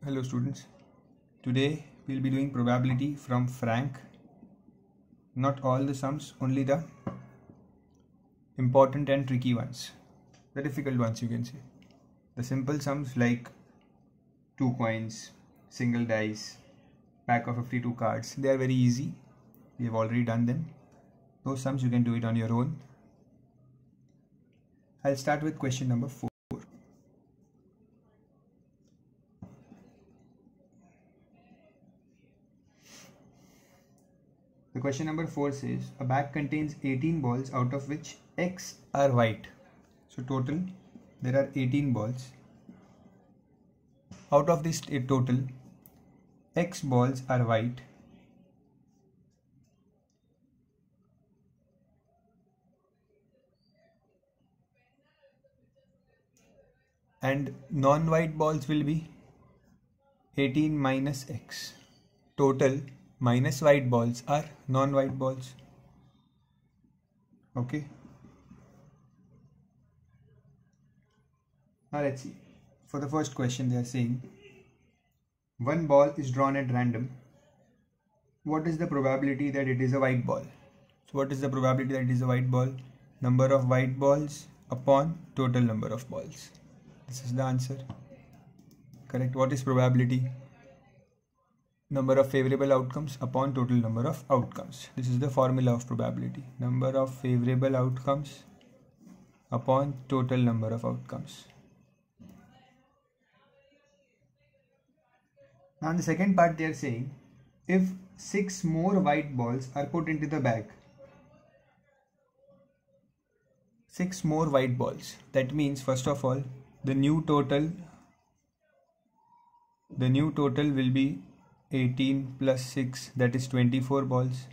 Hello students, today we'll be doing probability from Frank. Not all the sums, only the important and tricky ones, the difficult ones you can say. The simple sums like 2 coins, single dice, pack of 52 cards, they are very easy. We have already done them. Those sums you can do it on your own. I'll start with question number 4. The question number 4 says a bag contains 18 balls out of which X are white. So total there are 18 balls. Out of this total X balls are white and non-white balls will be 18 minus X. Total minus white balls are non-white balls. Okay. Now let's see. For the first question they are saying one ball is drawn at random. What is the probability that it is a white ball? So what is the probability that it is a white ball? Number of white balls upon total number of balls. This is the answer. Correct. What is probability? Number of favorable outcomes upon total number of outcomes. This is the formula of probability. Number of favorable outcomes upon total number of outcomes. Now in the second part they are saying if 6 more white balls are put into the bag. 6 more white balls. That means first of all the new total will be 18 plus 6, that is 24 balls.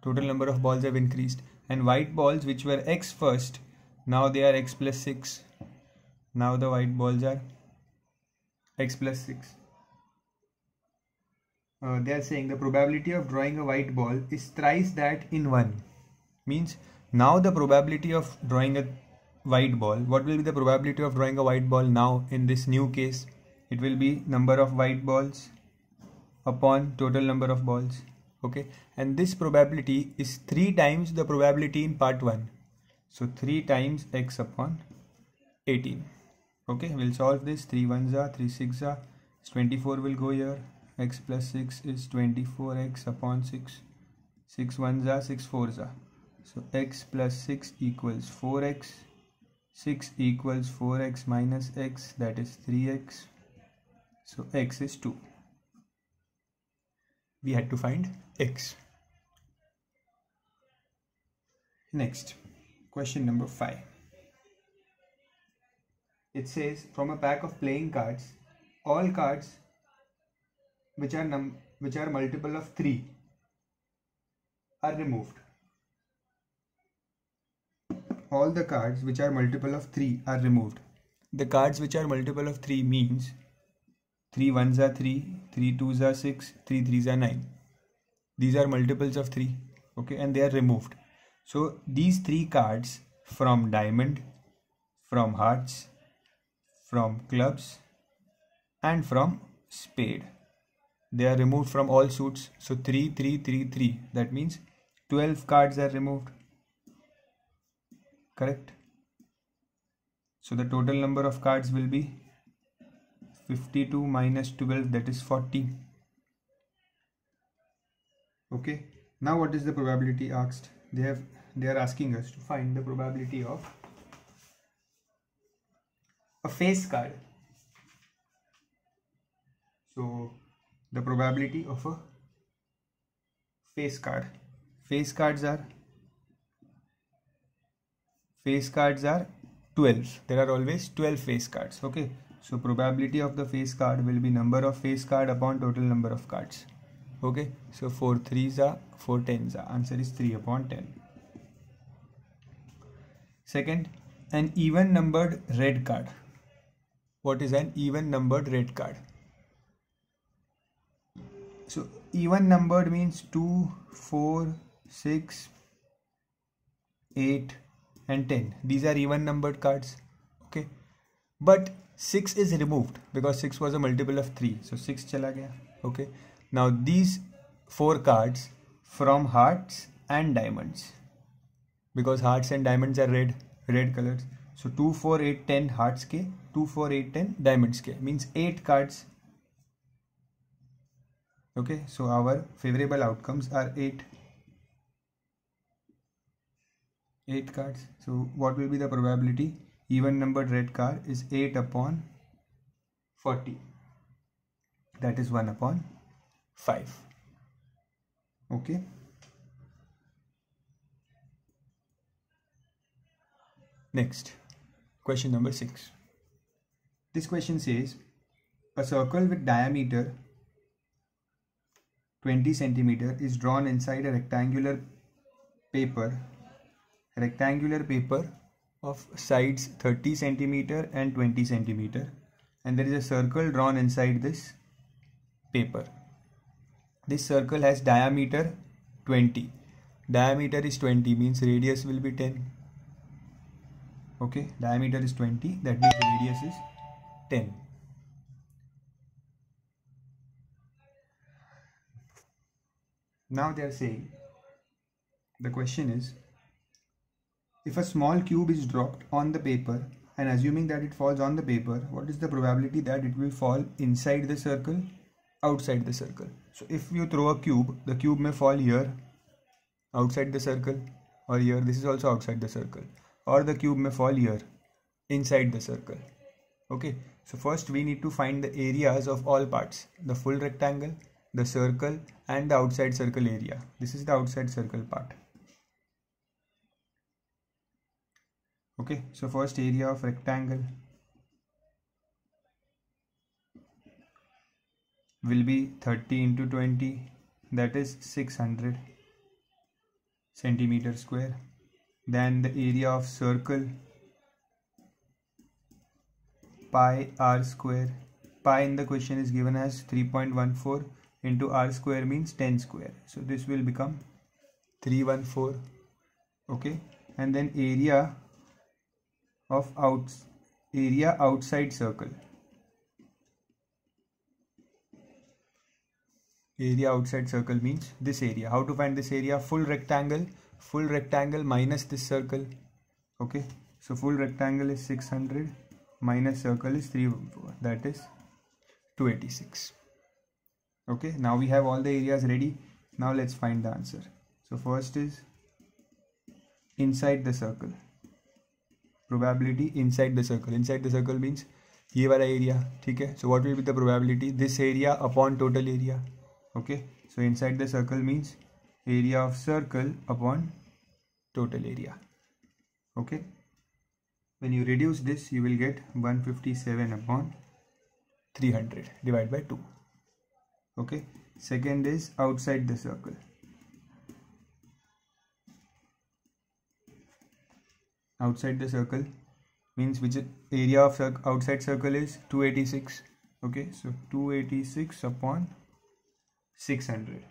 Total number of balls have increased, and white balls which were X first, now they are X plus 6. Now the white balls are X plus 6. They are saying the probability of drawing a white ball is thrice that in 1. Means now the probability of drawing a white ball, what will be the probability of drawing a white ball now in this new case? It will be number of white balls upon total number of balls. Okay, and this probability is 3 times the probability in part 1. So 3 times X upon 18. Okay, we'll solve this. 3 ones are 3 6 are 24 will go here. X plus 6 is 24X upon 6. 6 ones are 6 fours are. So X plus 6 equals 4X. 6 equals 4X minus X, that is 3X. So X is 2. We had to find X. Next, question number 5. It says from a pack of playing cards, all cards which are multiple of 3 are removed. All the cards which are multiple of 3 are removed. The cards which are multiple of 3 means 3 ones are 3, 3 twos are 6, 3 threes are 9. These are multiples of 3. Okay, and they are removed. So these 3 cards from diamond, from hearts, from clubs and from spade, they are removed from all suits. So 3, 3, 3, 3. That means 12 cards are removed. Correct. So the total number of cards will be 52 minus 12, that is 40. Okay. Now what is the probability asked? They are asking us to find the probability of a face card. So the probability of a face card. Face cards are 12. There are always 12 face cards. Okay. So probability of the face card will be number of face card upon total number of cards. Okay. So 4 threes are 4 tens are. Answer is 3 upon 10. Second, an even numbered red card. What is an even numbered red card? So even numbered means 2, 4, 6, 8 and 10. These are even numbered cards. Okay. but 6 is removed because 6 was a multiple of 3, so 6 chala gaya. Okay, now these 4 cards from hearts and diamonds, because hearts and diamonds are red colors, so 2 4 8 10 hearts ke, 2 4 8 10 diamonds ke, means 8 cards. Okay, so our favorable outcomes are 8 cards. So what will be the probability? Even numbered red card is 8 upon 40, that is 1 upon 5. Okay, next question number 6. This question says a circle with diameter 20 centimeter is drawn inside a rectangular paper of sides 30 centimeter and 20 centimeter, and there is a circle drawn inside this paper. This circle has diameter 20. Diameter is 20, means radius will be 10. Okay, diameter is 20, that means radius is 10. Now they are saying, the question is, if a small cube is dropped on the paper and assuming that it falls on the paper, what is the probability that it will fall inside the circle, outside the circle? So if you throw a cube, the cube may fall here, outside the circle, or here, this is also outside the circle, or the cube may fall here, inside the circle. Okay, so first we need to find the areas of all parts, the full rectangle, the circle, and the outside circle area. This is the outside circle part. Okay, so first area of rectangle will be 30 into 20, that is 600 centimeter square. Then the area of circle, pi r square. Pi in the question is given as 3.14 into r square means 10 square. So this will become 314. Okay, and then area outside circle. Area outside circle means this area. How to find this area? Full rectangle minus this circle. Okay, so full rectangle is 600 minus circle is 314, that is 286. Okay, now we have all the areas ready. Now let's find the answer. So first is inside the circle. Probability inside the circle. Inside the circle means ये वाला area, ठीक है? So what will be the probability? This area upon total area. Okay, so inside the circle means area of circle upon total area. Okay, when you reduce this, you will get 157 upon 300 divided by 2. Okay, second is outside the circle. Outside the circle means which area of outside circle is 286. Okay, so 286 upon 600.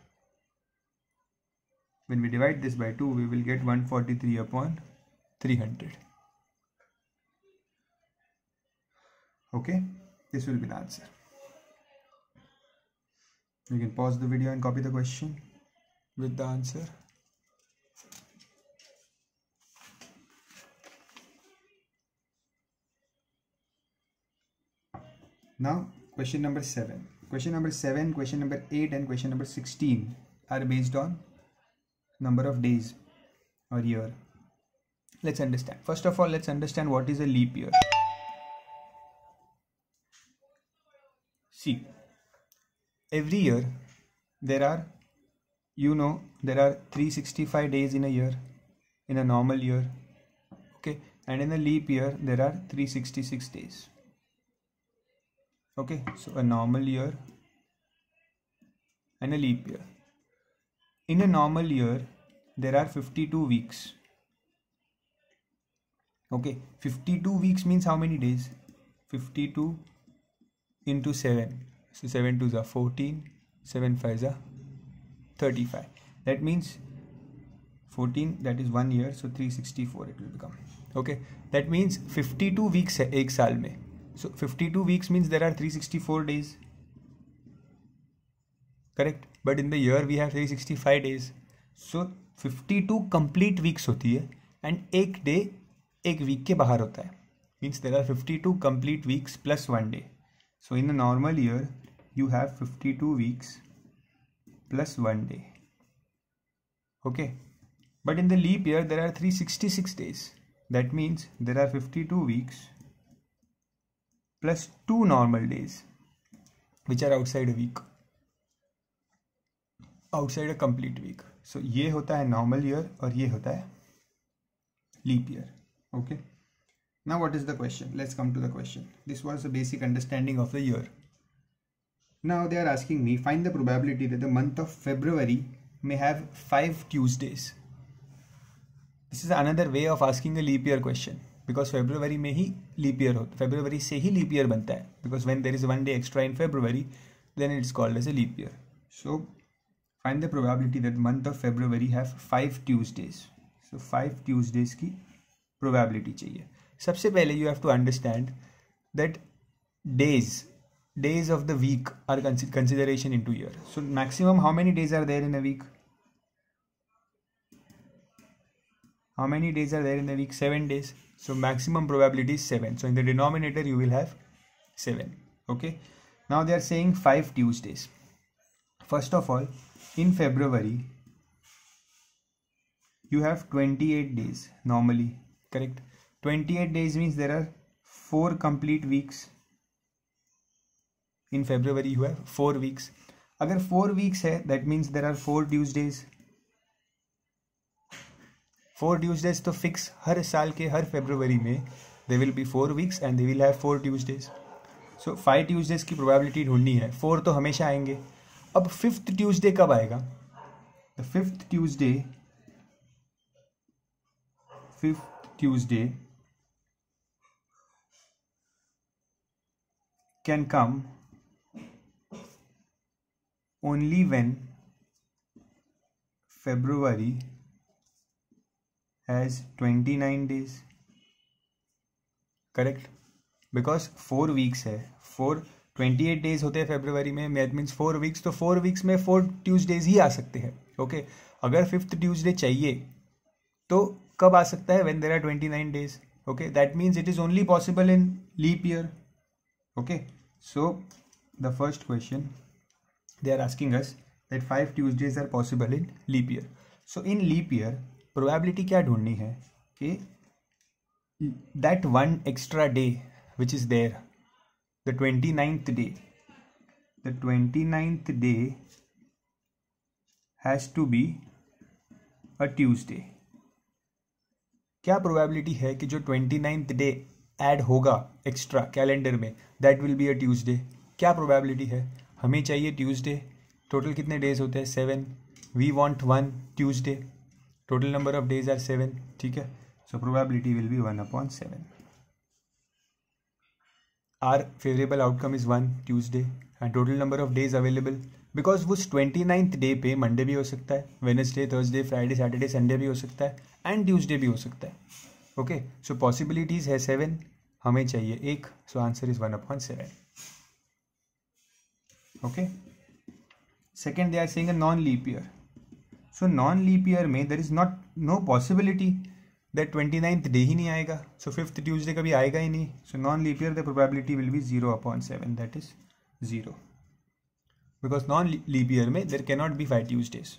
When we divide this by 2, we will get 143 upon 300. Okay, this will be the answer. You can pause the video and copy the question with the answer. Now question number 7. Question number 7, question number 8 and question number 16 are based on number of days or year. Let's understand. First of all, let's understand what is a leap year. See, every year there are 365 days in a year, in a normal year. Okay, and in a leap year there are 366 days. Okay, so a normal year and a leap year. In a normal year there are 52 weeks. Okay, 52 weeks means how many days? 52 into 7. So 7 2s are 14, 7 5s are 35. That means 14, that is 1 year, so 364 it will become. Okay, that means 52 weeks है एक साल में. So 52 weeks means there are 364 days. Correct? But in the year we have 365 days. So 52 complete weeks होती है and एक day एक week के बाहर होता है. Means there are 52 complete weeks plus 1 day. So in a normal year you have 52 weeks plus 1 day. Okay? But in the leap year there are 366 days. That means there are 52 weeks plus 2 normal days which are outside a week. Outside a complete week. So ये होता है normal year और ये होता है leap year. Okay. Now what is the question? Let's come to the question. This was the basic understanding of the year. Now they are asking me find the probability that the month of February may have 5 Tuesdays. This is another way of asking a leap year question because February में ही leap year होता है. February से ही leap year बनता है because when there is 1 day extra in February then it's called as a leap year. So find the probability that month of February have 5 Tuesdays. So 5 Tuesdays की probability चाहिए. सबसे पहले you have to understand that days of the week are consideration into year. So maximum how many days are there in a week? How many days are there in a week? 7 days. So maximum probability is 7. So in the denominator you will have 7. Okay. Now they are saying 5 Tuesdays. First of all, in February you have 28 days normally. Correct? 28 days means there are 4 complete weeks. In February you have 4 weeks. अगर 4 weeks है that means there are 4 Tuesdays. 4 Tuesdays तो fix हर साल के हर February में there will be 4 weeks and they will have 4 Tuesdays. So 5 Tuesdays की probability ढूंढनी है. 4 तो हमेशा आएंगे. अब 5th Tuesday कब आएगा? The 5th Tuesday can come only when February has 29 days. Correct? Because 4 weeks है. 28 days होते हैं February में. That means 4 weeks. तो 4 weeks में 4 Tuesdays ही आ सकते हैं. Okay? अगर 5th Tuesday चाहिए तो कब आ सकता है? When there are 29 days. Okay? That means it is only possible in leap year. Okay? So the first question they are asking us that 5 Tuesdays are possible in leap year. So in leap year probability क्या ढूंढनी है कि that one extra day which is there, the 29th day has to be a Tuesday. क्या probability है कि जो 29th day add होगा extra calendar में that will be a Tuesday? क्या probability है? हमें चाहिए Tuesday. टोटल कितने डेज होते हैं? 7. We want 1 Tuesday. Total number of days are 7. ठीक है? So probability will be 1/7. Our favorable outcome is 1 Tuesday and total number of days available because उस 29th day पे Monday भी हो सकता है, Wednesday, Thursday, Friday, Saturday, Sunday भी हो सकता है and Tuesday भी हो सकता है. Okay, so possibilities है 7, हमें चाहिए 1, so answer is 1/7. Okay. Second, they are saying a non-leap year. So non-leap year में there is no possibility that 29th day ही नहीं आएगा. So 5th Tuesday कभी आएगा ही नहीं. So non-leap year the probability will be 0/7. That is 0. Because non-leap year में there cannot be 5 Tuesdays.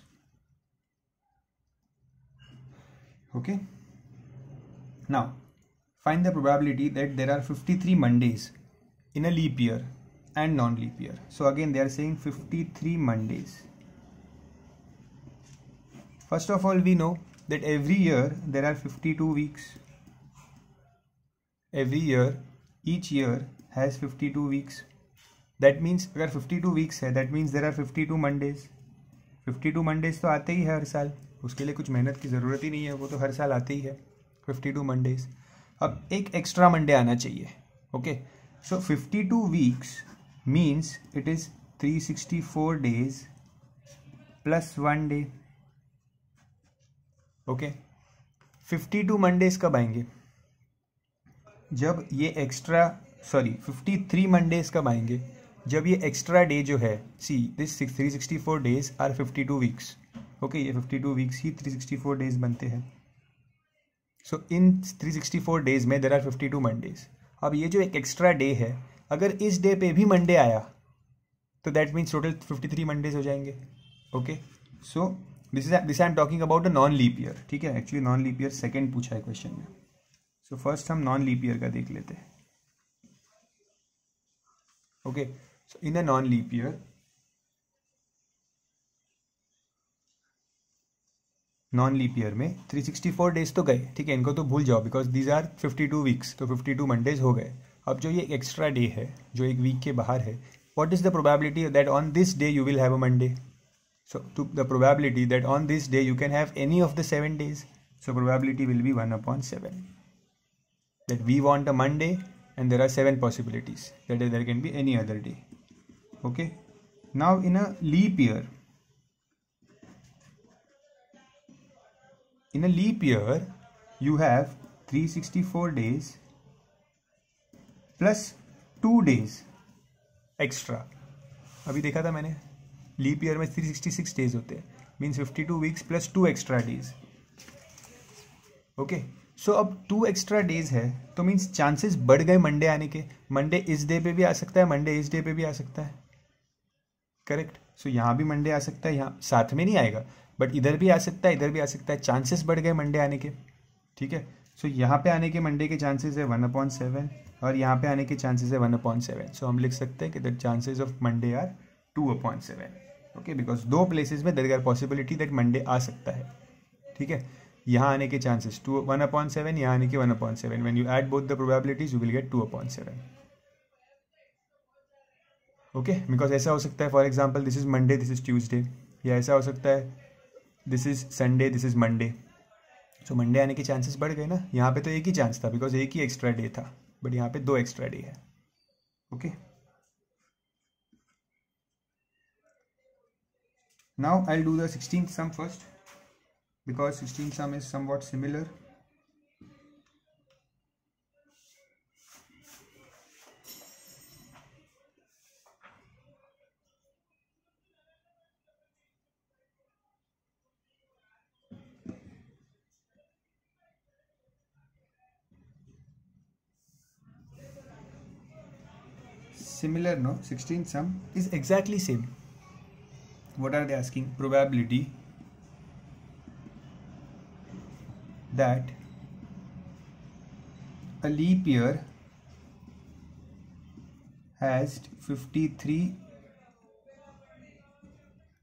Okay. Now find the probability that there are 53 Mondays in a leap year and non-leap year. So again they are saying 53 Mondays. First of all we know that every year there are 52 weeks. Each year has 52 weeks. That means अगर 52 weeks है that means there are 52 Mondays. 52 Mondays तो आते ही है हर साल, उसके लिए कुछ मेहनत की ज़रूरत ही नहीं है, वो तो हर साल आते ही है 52 Mondays. अब एक एक्स्ट्रा मंडे आना चाहिए. Okay, so 52 weeks means it is 364 days plus 1 day. Okay, 52 Mondays कब आएंगे? जब ये एक्स्ट्रा सॉरी 53 मंडेज कब आएंगे, जब ये एक्स्ट्रा डे जो है, see this 364 days are 52 weeks, okay, ये 52 वीक्स ही 364 डेज बनते हैं. सो इन 364 डेज में देर आर 52 मंडेज. अब ये जो एक एक्स्ट्रा डे है, अगर इस डे पे भी मंडे आया तो दैट मीन्स टोटल 53 मंडेज हो जाएंगे. Okay, so this I am talking about a non leap year. ठीक है, actually non leap year second पूछा है क्वेश्चन में. सो फर्स्ट हम नॉन लीप ईयर का देख लेते हैं. Okay, so in a non leap year, non leap year में 364 डेज तो गए, ठीक है, इनको तो भूल जाओ बिकॉज दीज आर 52 वीक्स, तो 52 मंडेज हो गए. अब जो ये एक्स्ट्रा डे है जो एक वीक के बाहर है, what is the probability that on this day you will have a Monday. So to the probability that on this day you can have any of the 7 days, so probability will be 1/7, that we want a Monday and there are 7 possibilities, that is there can be any other day. Okay, now in a leap year, you have 364 days plus 2 days extra. अभी देखा था मैंने, leap year में 366 days होते हैं, means 52 weeks plus 2 extra days. Okay, so अब 2 extra days है तो मीन्स चांसेस बढ़ गए मंडे आने के. मंडे इस डे पे भी आ सकता है, मंडे इस डे पे भी आ सकता है, करेक्ट. सो यहाँ भी मंडे आ सकता है, यहाँ साथ में नहीं आएगा बट इधर भी आ सकता है, इधर भी आ सकता है. चांसेस बढ़ गए मंडे आने के. ठीक है, सो यहाँ पे आने के मंडे के चांसेस है 1/7 और यहाँ पे आने के चांसेस है 1/7. सो हम लिख सकते हैं कि the chances of Monday are 2/7. Okay, because 2 places में there are possibility that Monday आ सकता है. ठीक है, यहाँ आने के चांसेस 1/7, यहाँ आने के 1/7. When you add both the probabilities you will get 2/7. Okay, because ऐसा हो सकता है, for example this is Monday, this is Tuesday, या ऐसा हो सकता है this is Sunday, this is Monday. So Monday आने के चांसेस बढ़ गए ना. यहाँ पे तो एक ही चांस था बिकॉज एक ही एक्स्ट्रा डे था, बट यहाँ पे 2 एक्स्ट्रा डे है. Okay, now I will do the 16th sum first because 16th sum is somewhat similar. Similar, no? 16th sum is exactly same. What are they asking? Probability that a leap year has 53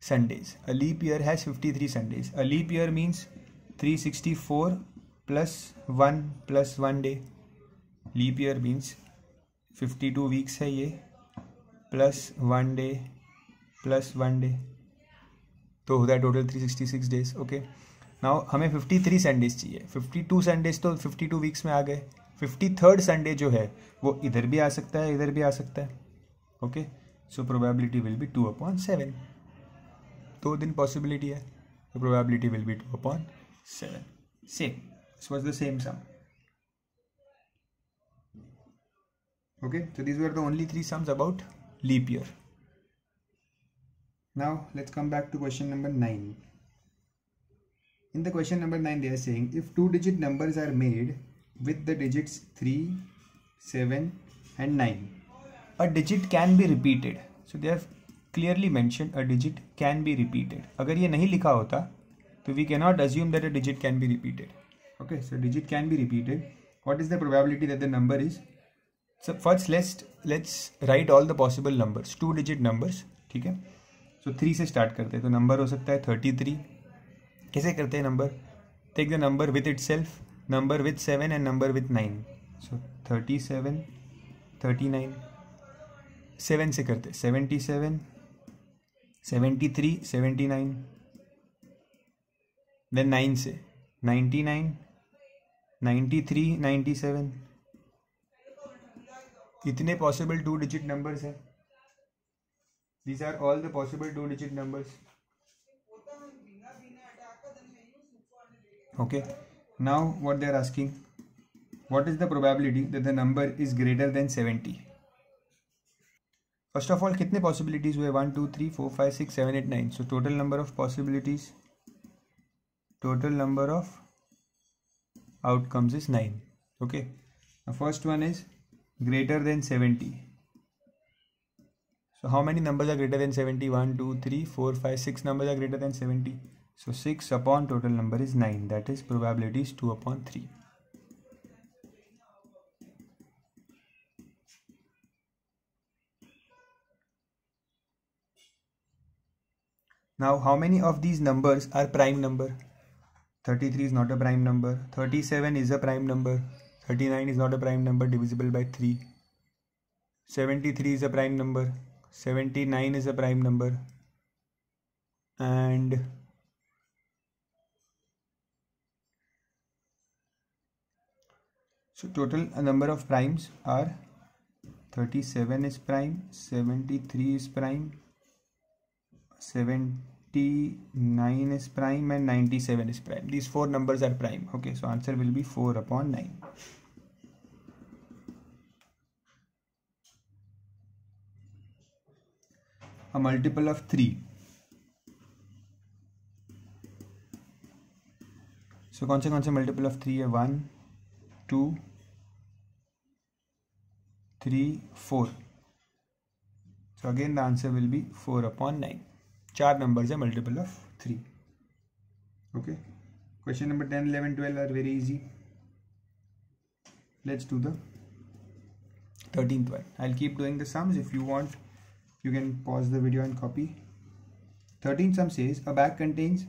Sundays. A leap year has 53 Sundays. A leap year means 364 plus 1 plus 1 day. Leap year means 52 weeks है ये, plus 1 debt plus 1 day, तो होता है total 366 days. Okay, now हमें 53 Sundays चाहिए. 52 Sundays तो 52 weeks में आ गए. 53rd संडे जो है वो इधर भी आ सकता है, इधर भी आ सकता है. Okay, so probability will be 2/7. 2 दिन पॉसिबिलिटी है, तो probability will be 2/7. Same, this was the same sum. Okay, so these were the only 3 sums about leap year. Now let's come back to question number 9. In the question number 9 they are saying if 2-digit numbers are made with the digits 3, 7 and 9, a digit can be repeated. So they have clearly mentioned a digit can be repeated. अगर ये नहीं लिखा होता तो we cannot assume that a digit can be repeated. Okay, so digit can be repeated. What is the probability that the number is? So first let's write all the possible numbers, 2-digit numbers. ठीक है, so 3 से start करते हैं. तो number हो सकता है 33. कैसे करते हैं number? Take the number with itself, number with 7 and number with 9. So 37, 39, 7 से करते हैं 77, 73, 79, देन 9 से 99, 93, 97. इतने पॉसिबल 2-digit numbers हैं. These are all the possible 2-digit numbers. Okay, now what they are asking, what is the probability that the number is greater than 70? First of all, कितने possibilities हुए? 1 2 3 4 5 6 7 8 9. So total number of possibilities, total number of outcomes is 9. Okay, the first one is greater than 70. So how many numbers are greater than 70? 1 2 3 4 5 6 numbers are greater than 70. So 6 upon total number is 9. That is probability is 2 upon 3. Now how many of these numbers are prime number? 33 is not a prime number. 37 is a prime number. 39 is not a prime number divisible by 3. 73 is a prime number. 79 is a prime number. And so total number of primes are 37 is prime, 73 is prime, 79 is prime, and 97 is prime. These 4 numbers are prime. Okay, so answer will be 4 upon 9. A multiple of 3. So कौन से multiple of 3 है? 1 2 3 4. So again the answer will be 4 upon 9. 4 numbers are multiple of 3. Okay, question number 10 11 12 are very easy. Let's do the 13th one. I'll keep doing the sums. If you want, you can pause the video and copy. 13th sum says a bag contains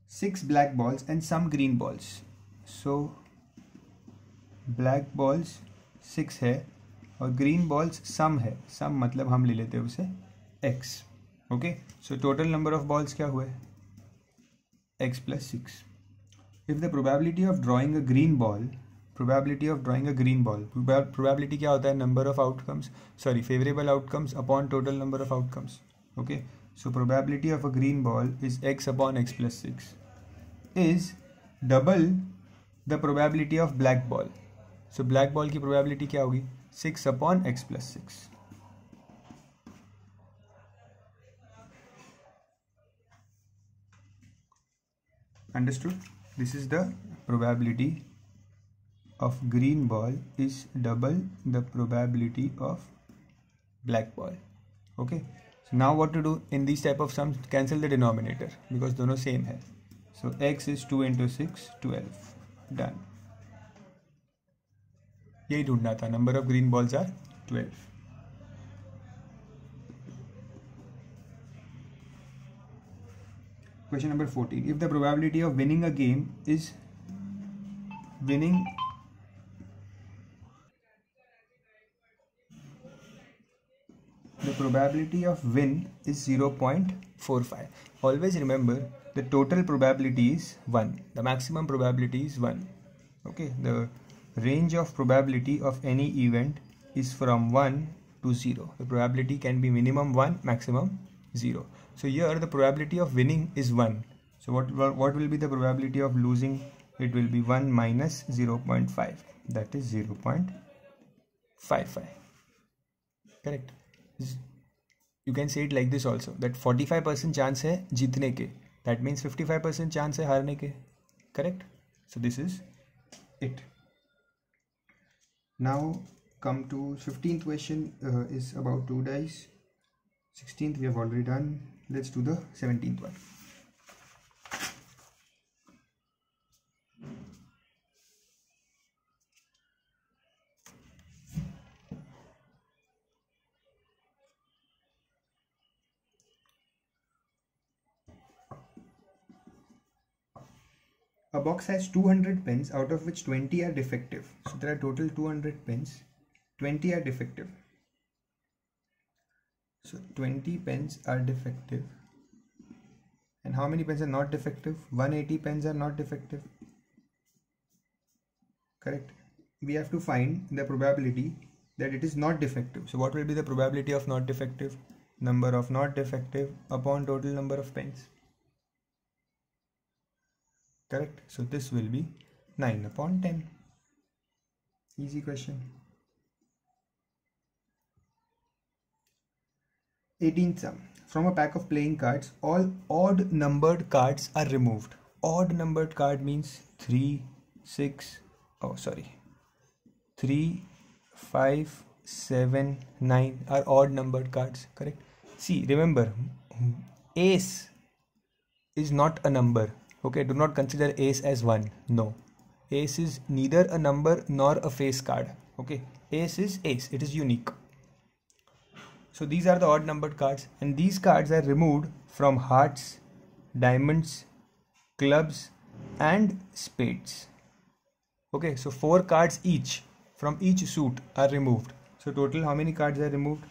6 black balls and some green balls. So black balls 6 है और green balls some है. Some मतलब हम ले लेते हैं उसे x. Okay, so total number of balls क्या हुए? x plus 6. If the probability of drawing a green ball, probability क्या होता है? Number of outcomes, sorry, favorable outcomes upon total number of outcomes. Okay, so probability of a green ball is x upon x plus 6 is double the probability of black ball. So black ball की probability क्या होगी? 6 upon x plus 6. Understood? This is the probability of green ball is double the probability of black ball. Okay, so now what to do in these type of sums? Cancel the denominator because दोनों same है. So x is 2 into 6 12. Done. यही ढूंढना था. Number of green balls are 12. Question number 14. If the probability of winning a game is the probability of win is 0.45. Always remember the total probability is 1. The maximum probability is 1. Okay, the range of probability of any event is from 1 to 0. The probability can be minimum 1, maximum 0. So here the probability of winning is 1. So what will be the probability of losing? It will be 1 minus 0.5. That is 0.55. Correct. You can say it like this also, that 45% chance है जीतने के. That means 55% chance है हारने के. Correct. So this is it. Now come to 15th question, is about 2 dice. 16th we have already done. Let's do the 17th one. A box has 200 pens, out of which 20 are defective. So there are total 200 pens, 20 are defective. So 20 pens are defective. And how many pens are not defective? 180 pens are not defective. Correct. We have to find the probability that it is not defective. So what will be the probability of not defective? Number of not defective upon total number of pens. Correct. So this will be 9 upon 10. Easy question. 18th sum. From a pack of playing cards, all odd numbered cards are removed. Odd numbered card means 3, 6, oh sorry, 3, 5, 7, 9 are odd numbered cards, correct? See, remember, ace is not a number. Okay, do not consider ace as 1. No. Ace is neither a number nor a face card. Okay, ace is ace, it is unique. So these are the odd numbered cards, and these cards are removed from hearts, diamonds, clubs and spades. Okay, so 4 cards each from each suit are removed. So total how many cards are removed?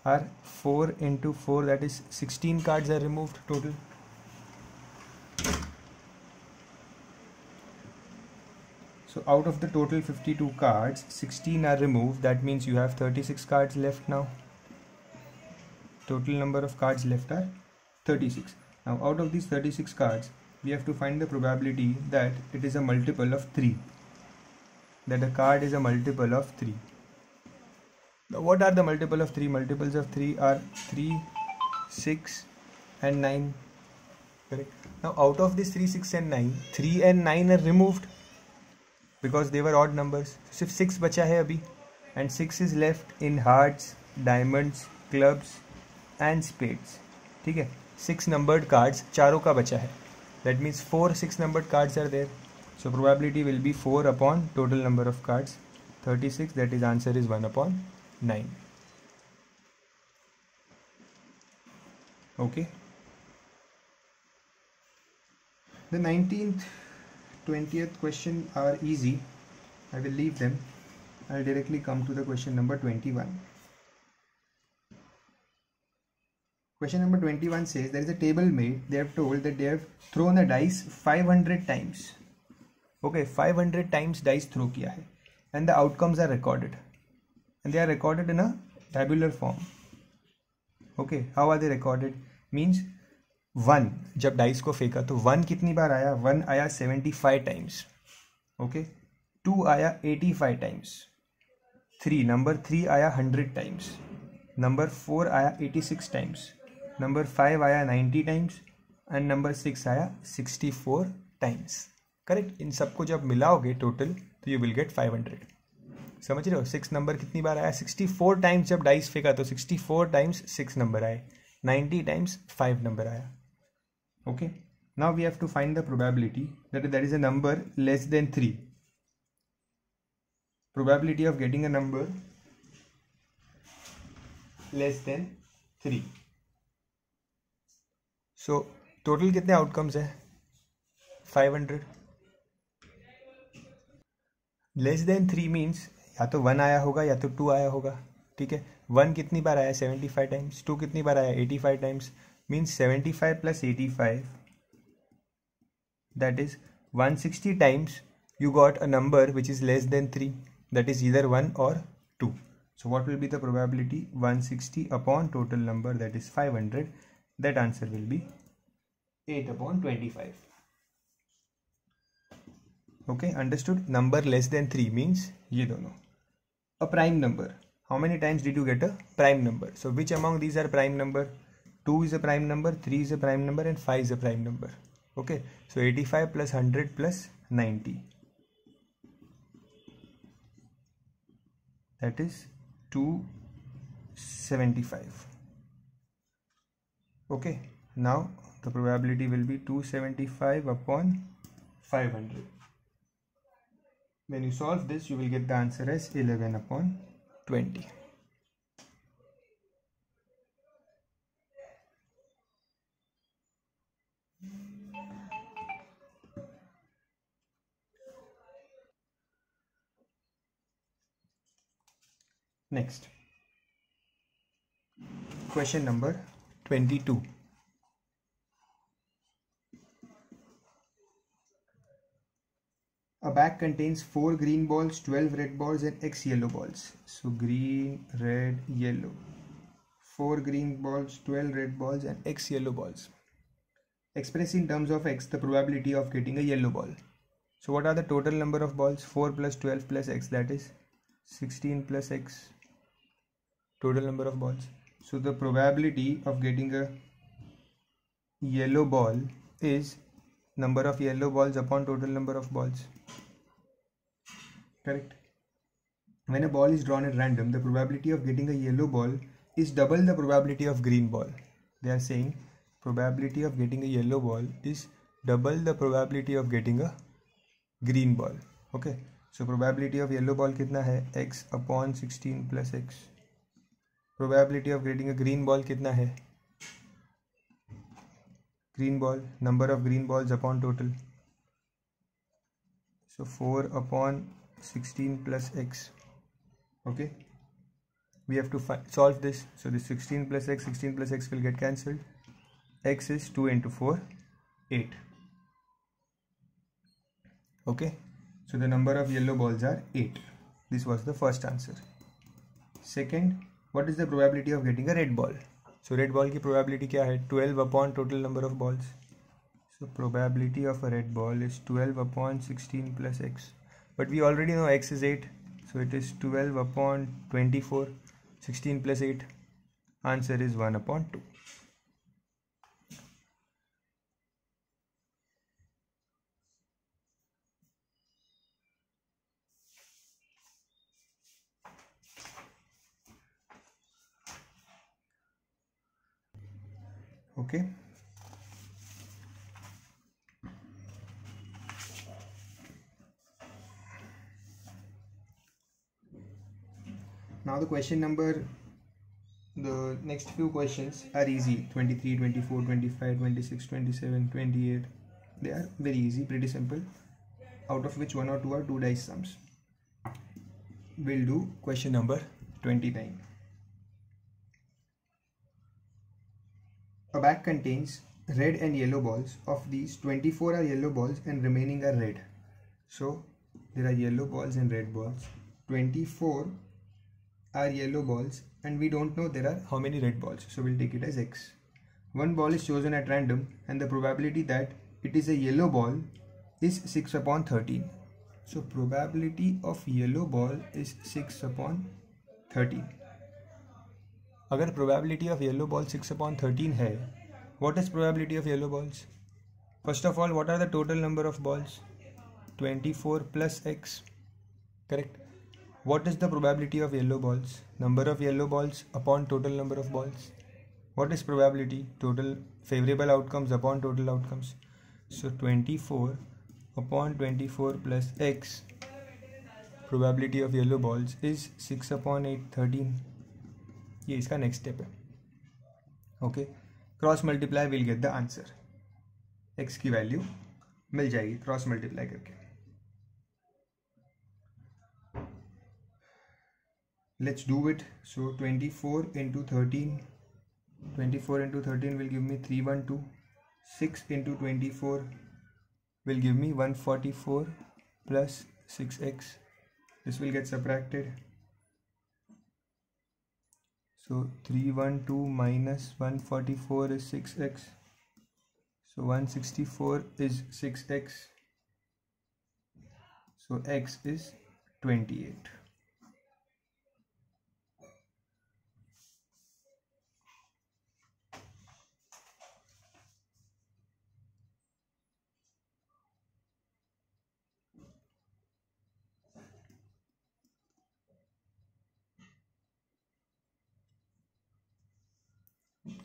Are 4 into 4, that is 16 cards are removed total. So out of the total 52 cards, 16 are removed. That means you have 36 cards left now. Total number of cards left are 36. Now out of these 36 cards, we have to find the probability that it is a multiple of 3. That a card is a multiple of 3. Now what are the multiple of 3? Multiples of 3 are 3, 6 and 9. Correct. Now out of this 3, 6 and 9, 3 and 9 are removed because they were odd numbers. So सिर्फ 6 बचा है अभी, and 6 is left in hearts, diamonds, clubs and spades. ठीक है, 6 numbered cards चारों का बचा है. That means 4 6 numbered cards are there. So probability will be 4 upon total number of cards, 36. That is answer is 1 upon 9. Okay. The 19th 20th question are easy. I will leave them. I'll directly come to the question number 21. Question number 21 says there is a table made. They have told that they have thrown a dice 500 times. Okay, 500 times dice throw किया है, and the outcomes are recorded, and they are recorded in a tabular form. Okay, how are they recorded? Means 1 जब dice को फेंका तो 1 कितनी बार आया? 1 आया 75 times. Okay, 2 आया 85 टाइम्स. 3 नंबर 3 आया 100 टाइम्स. नंबर 4 आया 86 टाइम्स. नंबर 5 आया 90 टाइम्स एंड नंबर 6 आया 64 टाइम्स. करेक्ट. इन सबको जब मिलाओगे टोटल तो यू विल गेट 500. समझ रहे हो? 6 नंबर कितनी बार आया? 64 टाइम्स जब डाइस फेंका तो 64 टाइम्स 6 नंबर आए, 90 टाइम्स 5 नंबर आया. Okay, now we have to find the probability that there is a number less than 3. Probability of getting a number less than 3. So total कितने outcomes है? 500. Less than 3 means या तो 1 आया होगा या तो 2 आया होगा. ठीक है, 1 कितनी बार आया? 75 टाइम्स. 2 कितनी बार आया? 85 times. Means 75 plus 85, that is 160 times you got a number which is less than 3, that is either 1 or 2. So what will be the probability? 160 upon total number, that is 500. That answer will be 8 upon 25. Okay, understood? Number less than 3 means ये दोनों. A prime number. How many times did you get a prime number? So which among these are prime number? 2 is a prime number, 3 is a prime number and 5 is a prime number. Okay, so 85 plus 100 plus 90, that is 275. Okay, now the probability will be 275 upon 500. When you solve this, you will get the answer as 11 upon 20. Next, question number 22. A bag contains 4 green balls, 12 red balls and X yellow balls. So green, red, yellow. 4 green balls, 12 red balls and X yellow balls. Express in terms of X the probability of getting a yellow ball. So what are the total number of balls? 4 plus 12 plus x, that is 16 plus x, total number of balls. So the probability of getting a yellow ball is number of yellow balls upon total number of balls. Correct. When a ball is drawn at random, the probability of getting a yellow ball is double the probability of green ball. They are saying probability of getting a yellow ball is double the probability of getting a green ball. Okay, so probability of yellow ball कितना है? x upon 16 plus x. Probability of getting a green ball कितना है? Green ball, number of green balls upon total. So 4 upon 16 plus x. Okay, we have to solve this. So this 16 plus x will get cancelled. X is 2 into 4, 8. Okay, so the number of yellow balls are 8. This was the first answer. Second, what is the probability of getting a red ball? So red ball की probability क्या है? 12 upon total number of balls. So probability of a red ball is 12 upon 16 plus x. But we already know x is 8. So it is 12 upon 24. 16 plus 8. Answer is 1 upon 2. Okay. Now the next few questions are easy. 23, 24, 25, 26, 27, 28. They are very easy, pretty simple. Out of which 1 or 2 are 2 dice sums. We'll do question number 29. A bag contains red and yellow balls. Of these, 24 are yellow balls and remaining are red. So there are yellow balls and red balls. 24 are yellow balls and we don't know there are how many red balls. So we'll take it as x. One ball is chosen at random and the probability that it is a yellow ball is 6 upon 13. So probability of yellow ball is 6 upon 13. अगर probability of yellow ball 6 upon 13 है, what is probability of yellow balls? First of all, what are the total number of balls? 24 plus x. Correct. What is the probability of yellow balls? Number of yellow balls upon total number of balls. What is probability? Total favorable outcomes upon total outcomes. So 24 upon 24 plus x. Probability of yellow balls is 6 upon 8, 13. ये इसका next step है. Okay, cross multiply will get the answer. X की value मिल जाएगी cross multiply करके. Let's do it. So 24 into 13. 24 into 13 will give me 312. 6 into 24 will give me 144 plus 6x. This will get subtracted. So 312 minus 144 is 6x. So 164 is 6x. So x is 28.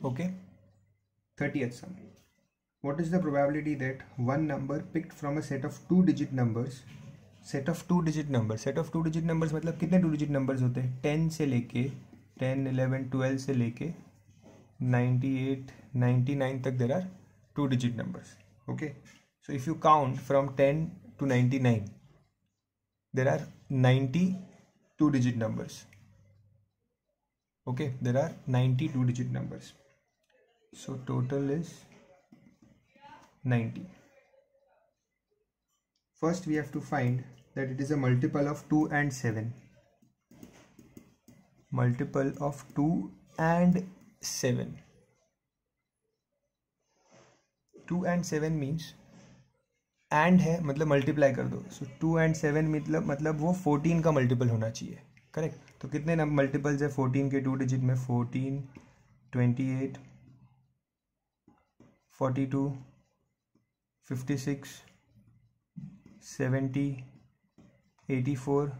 Okay, 30th sum. What is the probability that one number picked from a set of 2-digit numbers? Set of 2-digit numbers. Set of 2-digit numbers मतलब कितने 2-digit numbers होते हैं? 10 से लेके 10, 11, 12 से लेके 98, 99 तक there are 2-digit numbers. Okay, so if you count from 10 to 99, there are 90 2-digit numbers. Okay, there are 90 2-digit numbers. So total is 90. First we have to find that it is a multiple of 2 and 7. Multiple of 2 and 7. 2 and 7 means and है मतलब multiply कर दो, सो 2 and 7 मतलब वो 14 का multiple होना चाहिए, correct. तो कितने मल्टीपल्स है 14 के 2 डिजिट में? 14, 28, 42, 56, 70, 84,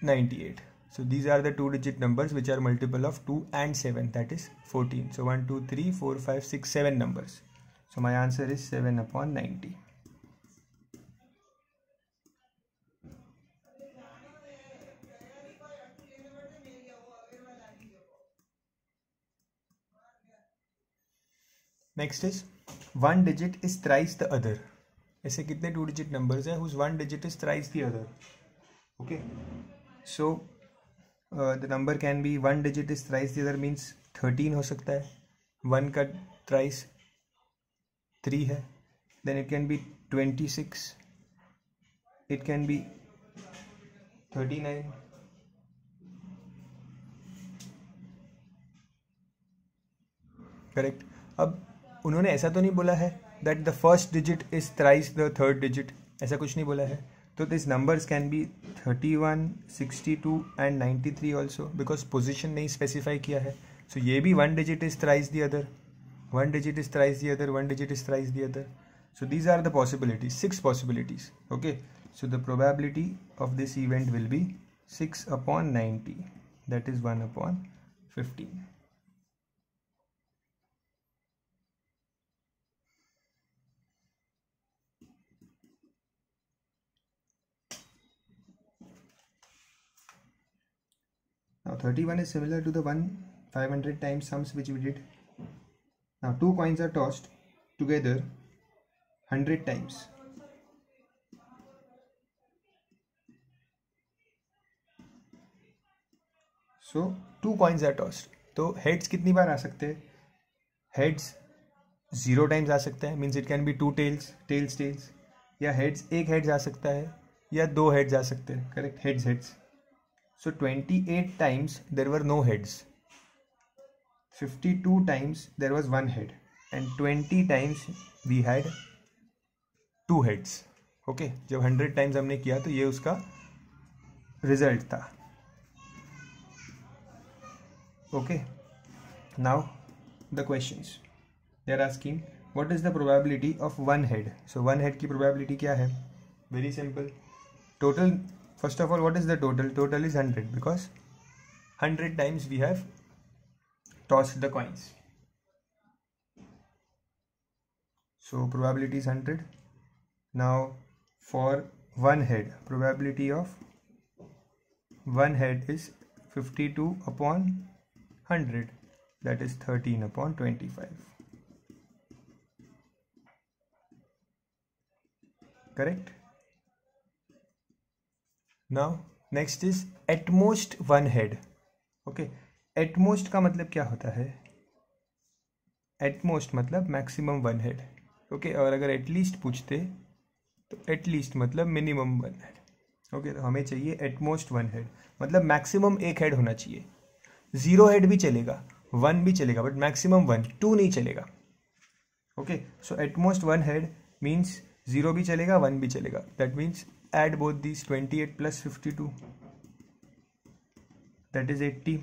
98. So these are the 2-digit numbers which are multiple of 2 and 7, that is 14. So 1, 2, 3, 4, 5, 6, 7 numbers. So my answer is 7 upon 90. Next is one digit is thrice the other. ऐसे कितने 2-digit numbers हैं whose one digit is thrice the other? Okay, so the number can be one digit is thrice the other means 13 हो सकता है, 1 का thrice 3 है, then it can be 26, it can be 39, correct. अब उन्होंने ऐसा तो नहीं बोला है that the first digit is thrice the third digit, ऐसा कुछ नहीं बोला है। तो this numbers can be 31, 62 and 93 also, because position नहीं स्पेसिफाई किया है। सो ये भी one digit is thrice the other, one digit is thrice the other, one digit is thrice the other. So these are the possibilities, 6 possibilities. Okay, so the probability of this event will be 6 upon 90, that is 1 upon 15. Now 31 is similar to the 500 times sums which we did. Now 2 coins are tossed together 100 times. So 2 coins are tossed. तो heads कितनी बार आ सकते हैं? Heads 0 times आ सकता है, means it can be 2 tails, tails, या heads एक heads आ सकता है या 2 heads आ सकते हैं, correct? Heads. So 28 times there were no heads, 52 times there was 1 head, and 20 times we had 2 heads. Okay, जब 100 times हमने किया तो ये उसका रिजल्ट था. Okay, now the questions they are asking what is the probability of 1 head. So 1 head की probability क्या है? Very simple. Total, first of all, what is the total? Total is 100 because 100 times we have tossed the coins. So probability is 100. Now for 1 head, probability of 1 head is 52 upon 100, that is 13 upon 25. Correct? Now next is at most 1 head. Okay, at most का मतलब क्या होता है? At most मतलब maximum 1 head. Okay, और अगर at least पूछते तो at least मतलब minimum 1 head. Okay, तो हमें चाहिए at most 1 head, मतलब maximum 1 head होना चाहिए. 0 head भी चलेगा, 1 भी चलेगा, but maximum 1, 2 नहीं चलेगा. Okay, so at most 1 head means 0 भी चलेगा, 1 भी चलेगा. That means add both these, 28 plus 52, that is 80.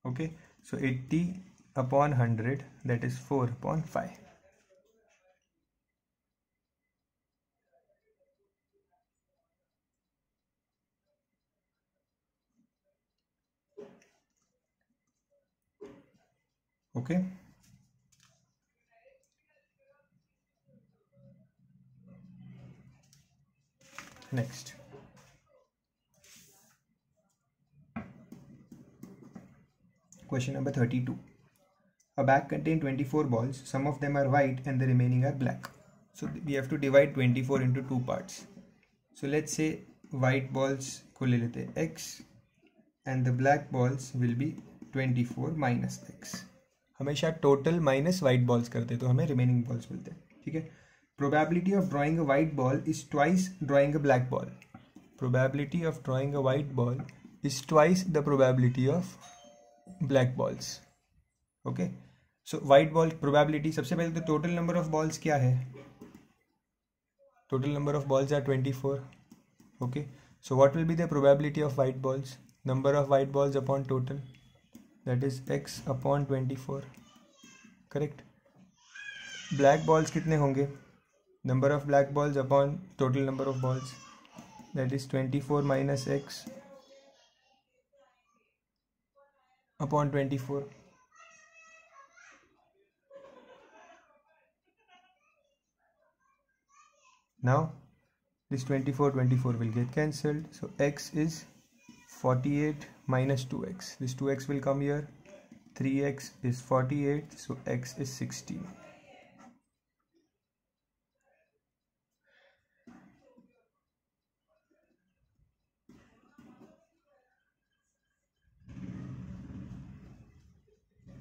Okay, so 80 upon 100, that is 4 upon 5. Okay, next question number 32. A bag contains 24 balls, some of them are white and the remaining are black. So we have to divide 24 into 2 parts. So let's say white balls को ले लेते हैं x and the black balls will be 24 minus x. हमेशा total minus white balls करते तो हमें remaining balls मिलते हैं. ठीक है. Probability of drawing a white ball is twice drawing a black ball. Probability of drawing a white ball is twice the probability of black balls. Okay, so white ball probability, सबसे पहले तो total number of balls क्या है, total number of balls are 24. Okay, so what will be the probability of white balls? Number of white balls upon total, that is x upon 24. Correct. Black balls कितने होंगे? Number of black balls upon total number of balls, that is 24 minus x upon 24. Now this 24 will get cancelled, so x is 48 minus 2x. This 2x will come here, 3x is 48, so x is 16.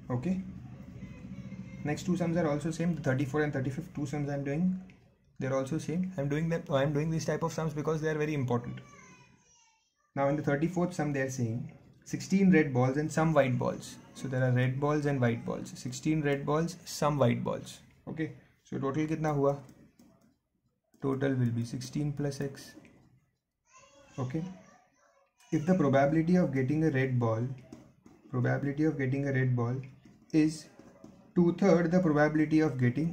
Okay, next two sums are also same. The 34 and 35, two sums I am doing, they're also same. I am doing this type of sums because they are very important. Now in the 34th sum they are saying 16 red balls and some white balls. So there are red balls and white balls. 16 red balls, some white balls. Okay, so total कितना हुआ? Total will be 16 plus x. Okay, if the probability of getting a red ball is 2/3 the probability of getting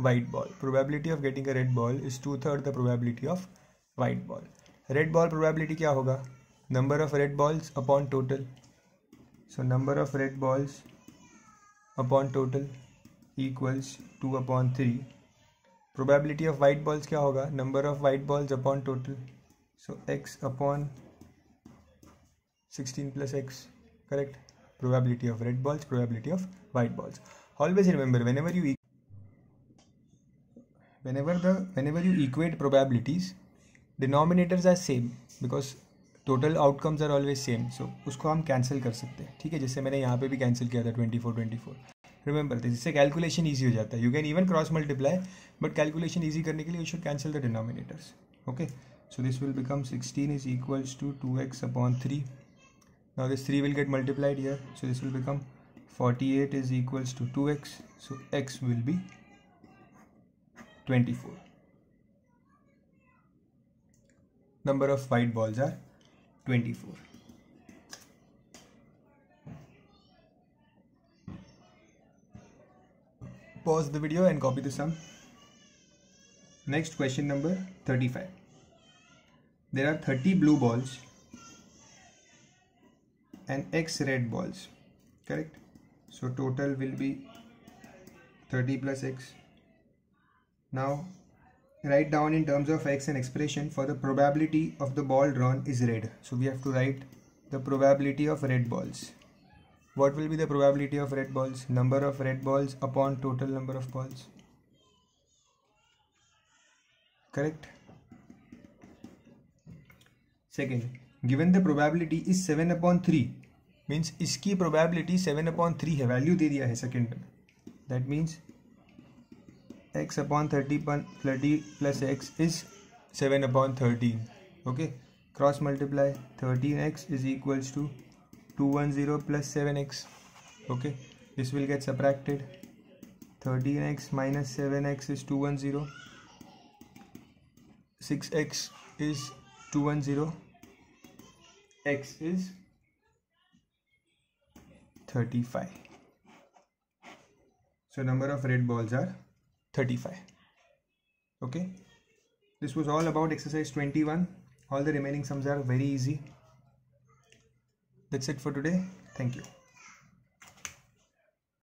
white ball. Probability of getting a red ball is 2/3 the probability of white ball. Red ball probability क्या होगा? Number of red balls upon total. So number of red balls upon total equals 2/3. Probability of white balls क्या होगा? Number of white balls upon total. So x upon 16 plus x. Correct. Probability of red balls, probability of white balls. Always remember, whenever you equate probabilities, denominators are same because total outcomes are always same. So उसको हम cancel कर सकते हैं, ठीक है, जैसे मैंने यहाँ पे भी cancel किया था 24. Remember this, इससे calculation easy हो जाता है. You can even cross multiply, but calculation easy करने के लिए you should cancel the denominators. Okay, so this will become 16 is equals to 2x upon 3. Now this 3 will get multiplied here, so this will become 48 is equals to 2x, so x will be 24. Number of white balls are 24. Pause the video and copy the sum. Next question number 35. There are 30 blue balls and x red balls. Correct. So total will be 30 plus x. Now write down in terms of x an expression for the probability of the ball drawn is red. So we have to write the probability of red balls. What will be the probability of red balls? Number of red balls upon total number of balls. Correct. Second, given the probability is 7/3, means इसकी probability 7/3 है, value दे दिया है second में. That means x upon 30 plus x is 7/13. Okay, cross multiply. 13x is equals to 210 plus 7x. Okay, this will get subtracted. 13x minus 7x is 210. 6x is 210. X is 35. So number of red balls are 35. Okay, this was all about exercise 21. All the remaining sums are very easy. That's it for today. Thank you.